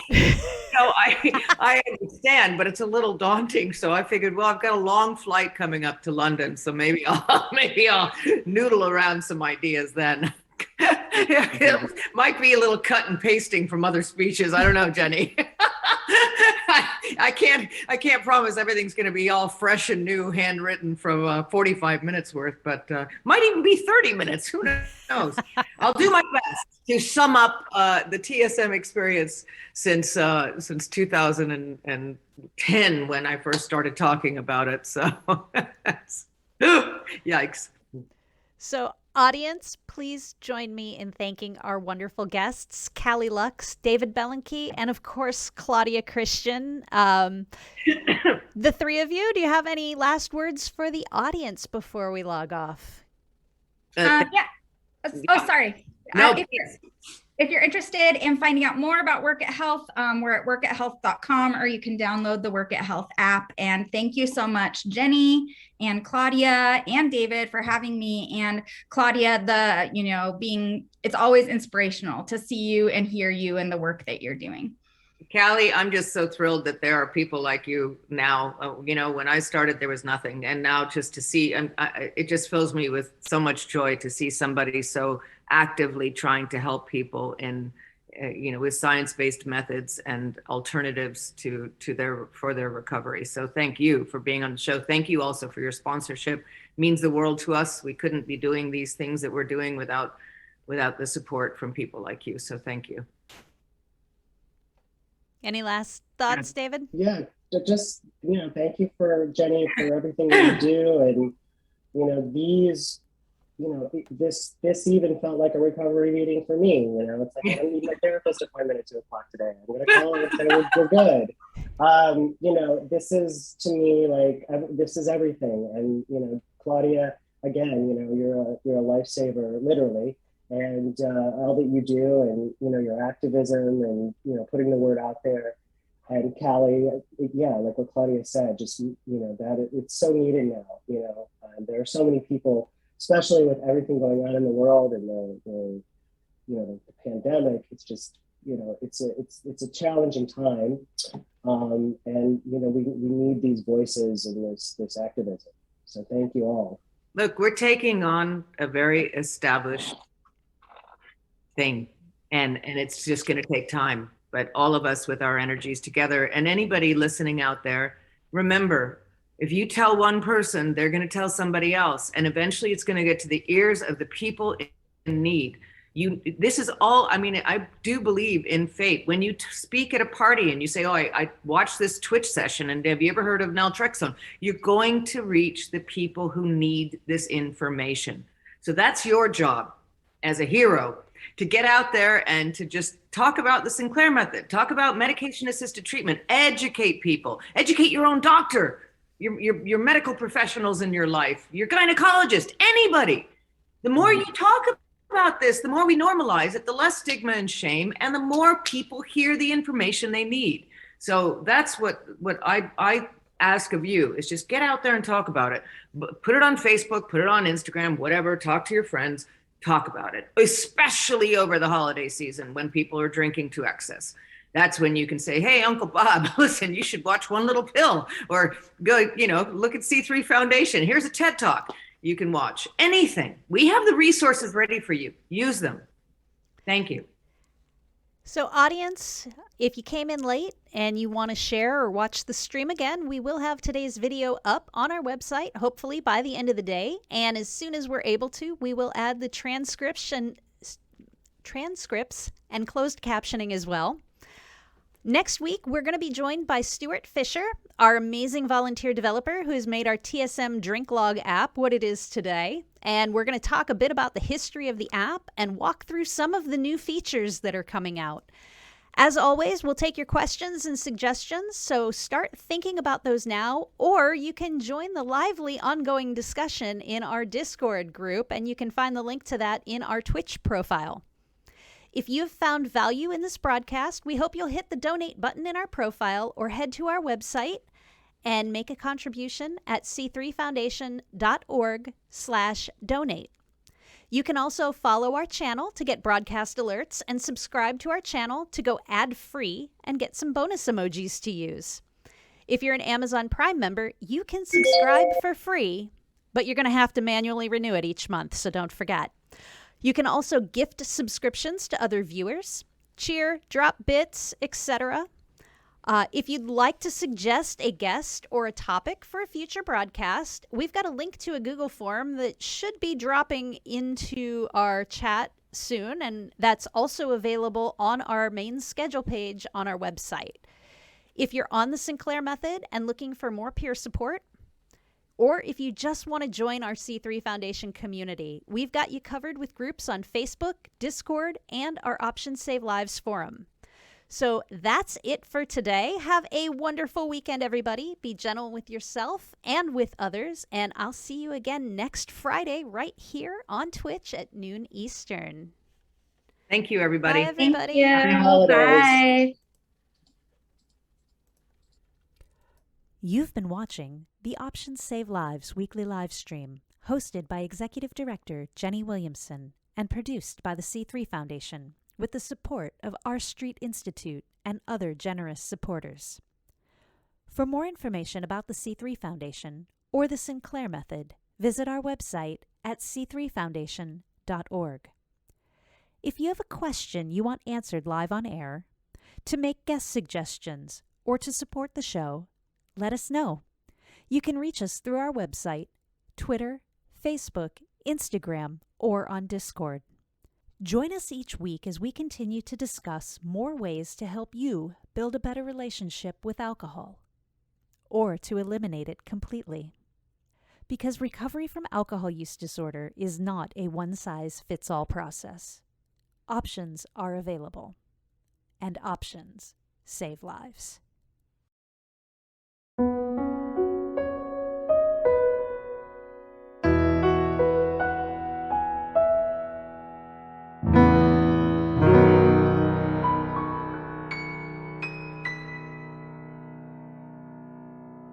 No, I understand, but it's a little daunting. So I figured, well, I've got a long flight coming up to London, so maybe I'll noodle around some ideas then. It might be a little cut and pasting from other speeches. I don't know, Jenny. I can't promise everything's going to be all fresh and new, handwritten from 45 minutes worth, but might even be 30 minutes. Who knows? I'll do my best to sum up the TSM experience since 2010 when I first started talking about it. So, yikes. So, audience, please join me in thanking our wonderful guests, Cali Lux, David Belenky, and of course, Claudia Christian. The three of you, do you have any last words for the audience before we log off? Yeah. Oh, sorry. No, if you're interested in finding out more about Workit Health, we're at workithealth.com, or you can download the Workit Health app. And thank you so much, Jenny and Claudia and David, for having me. And Claudia, it's always inspirational to see you and hear you and the work that you're doing. Cali, I'm just so thrilled that there are people like you now. When I started, there was nothing. And now just to see, it just fills me with so much joy to see somebody so actively trying to help people in, with science-based methods and alternatives for their recovery. So thank you for being on the show. Thank you also for your sponsorship. It means the world to us. We couldn't be doing these things that we're doing without the support from people like you. So thank you. Any last thoughts, David? Yeah, just, thank you for Jenny for everything that you do. And, this even felt like a recovery meeting for me. It's like, I don't need my therapist appointment at 2:00 today. I'm going to call her and say we're good. This is, to me, like, this is everything. And, Claudia, again, you're a lifesaver, literally. And all that you do, and your activism, and putting the word out there. And Cali, like what Claudia said, just that it's so needed now. There are so many people, especially with everything going on in the world and the pandemic. It's just it's a challenging time, and we need these voices and this activism. So thank you all. Look, we're taking on a very established thing, and it's just going to take time, but all of us with our energies together, and anybody listening out there, remember, if you tell one person, they're going to tell somebody else, and eventually it's going to get to the ears of the people in need. This is all, I do believe in fate. When you speak at a party and you say, I watched this Twitch session, and have you ever heard of naltrexone? You're going to reach the people who need this information. So that's your job as a hero, to get out there and to just talk about the Sinclair method, talk about medication-assisted treatment, educate people, educate your own doctor, your medical professionals in your life, your gynecologist, anybody. The more you talk about this, the more we normalize it, the less stigma and shame, and the more people hear the information they need. So that's what I ask of you, is just get out there and talk about it. Put it on Facebook, put it on Instagram, whatever, talk to your friends. Talk about it, especially over the holiday season when people are drinking to excess. That's when you can say, hey, Uncle Bob, listen, you should watch One Little Pill, or go, look at C3 Foundation. Here's a TED Talk you can watch. Anything. We have the resources ready for you. Use them. Thank you. So, audience, if you came in late and you want to share or watch the stream again, we will have today's video up on our website, hopefully by the end of the day. And as soon as we're able to, we will add the transcripts and closed captioning as well. Next week, we're going to be joined by Stuart Fisher, our amazing volunteer developer who has made our TSM Drink Log app what it is today. And we're going to talk a bit about the history of the app and walk through some of the new features that are coming out. As always, we'll take your questions and suggestions, so start thinking about those now, or you can join the lively ongoing discussion in our Discord group, and you can find the link to that in our Twitch profile. If you have found value in this broadcast, we hope you'll hit the donate button in our profile or head to our website and make a contribution at c3foundation.org/donate. You can also follow our channel to get broadcast alerts and subscribe to our channel to go ad-free and get some bonus emojis to use. If you're an Amazon Prime member, you can subscribe for free, but you're going to have to manually renew it each month, so don't forget. You can also gift subscriptions to other viewers, cheer, drop bits, etc. If you'd like to suggest a guest or a topic for a future broadcast, we've got a link to a Google form that should be dropping into our chat soon, and that's also available on our main schedule page on our website. If you're on the Sinclair method and looking for more peer support, or if you just want to join our C3 Foundation community, we've got you covered with groups on Facebook, Discord, and our Options Save Lives forum. So that's it for today. Have a wonderful weekend, everybody. Be gentle with yourself and with others. And I'll see you again next Friday right here on Twitch at noon Eastern. Thank you, everybody. Bye, everybody. Thank you. Happy holidays. Bye. You've been watching the Options Save Lives weekly live stream, hosted by Executive Director Jenny Williamson and produced by the C3 Foundation, with the support of R Street Institute and other generous supporters. For more information about the C3 Foundation or the Sinclair method, visit our website at c3foundation.org. If you have a question you want answered live on air, to make guest suggestions, or to support the show, let us know. You can reach us through our website, Twitter, Facebook, Instagram, or on Discord. Join us each week as we continue to discuss more ways to help you build a better relationship with alcohol, or to eliminate it completely. Because recovery from alcohol use disorder is not a one-size-fits-all process. Options are available, and options save lives.